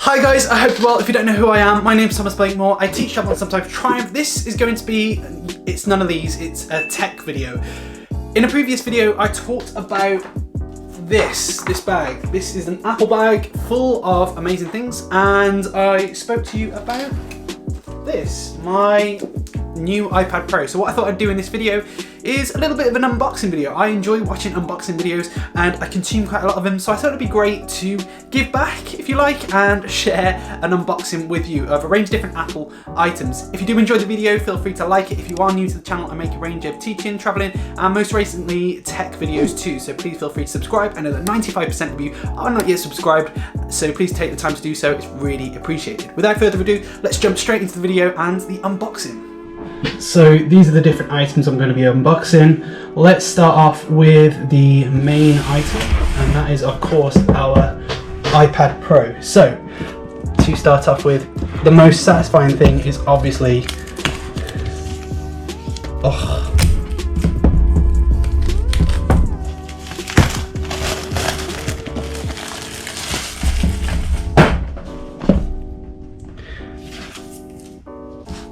Hi guys, I hope you're well. If you don't know who I am, my name's Thomas Blakemore. I teach travel and sometimes triumph. This is going to be, it's none of these, it's a tech video. In a previous video, I talked about this bag. This is an Apple bag full of amazing things, and I spoke to you about this, my new iPad Pro. So what I thought I'd do in this video is a little bit of an unboxing video. I enjoy watching unboxing videos and I consume quite a lot of them, so I thought it'd be great to give back, if you like, and share an unboxing with you of a range of different Apple items. If you do enjoy the video, feel free to like it. If you are new to the channel, I make a range of teaching, traveling, and most recently tech videos too, so please feel free to subscribe. I know that 95% of you are not yet subscribed, so please take the time to do so. It's really appreciated. Without further ado, let's jump straight into the video and the unboxing. So these are the different items I'm going to be unboxing. Let's start off with the main item, and that is of course our iPad Pro. So to start off with, the most satisfying thing is obviously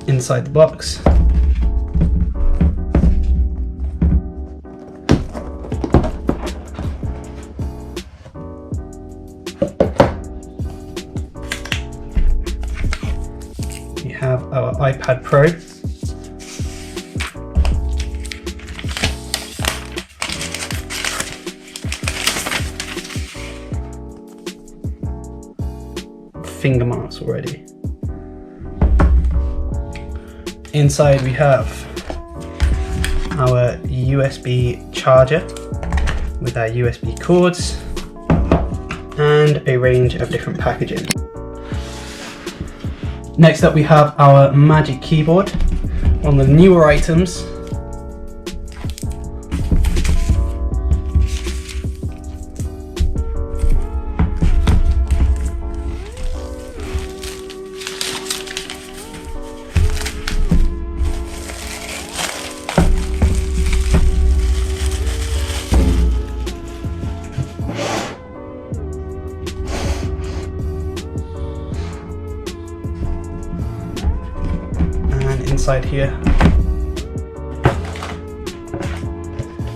inside the box. We have our iPad Pro. Finger marks already. Inside we have our USB charger with our USB cords and a range of different packaging. Next up we have our Magic Keyboard, one of the newer items. Inside here,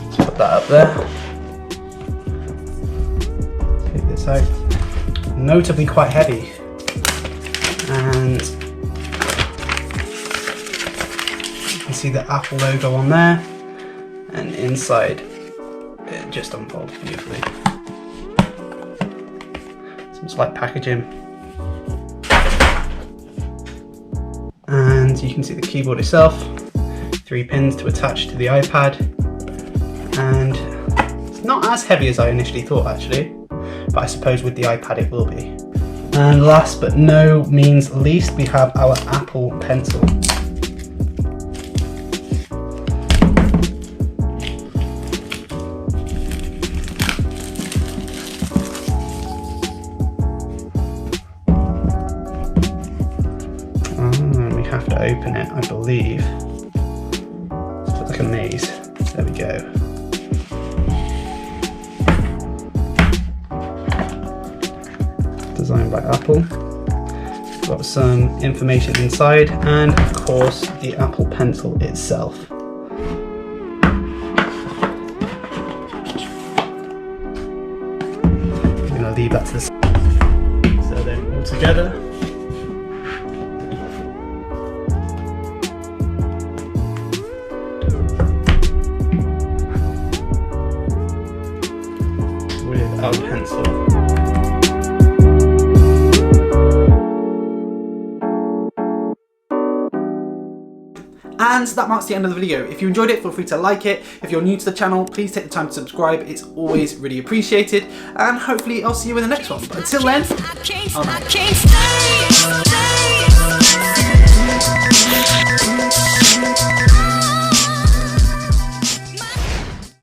let's put that up there. Take this out. Notably quite heavy, and you can see the Apple logo on there, and inside it just unfolds beautifully. Some slight packaging. And you can see the keyboard itself, 3 pins to attach to the iPad, and it's not as heavy as I initially thought actually, but I suppose with the iPad it will be. And last but no means least, we have our Apple Pencil. Have to open it, I believe. It's like a maze. There we go. Designed by Apple. Got some information inside, and of course the Apple Pencil itself. I'm going to leave that to the side. So then all together. Our pencil. And that marks the end of the video. If you enjoyed it, feel free to like it. If you're new to the channel, please take the time to subscribe. It's always really appreciated. And hopefully I'll see you in the next one. But until then, I'm out.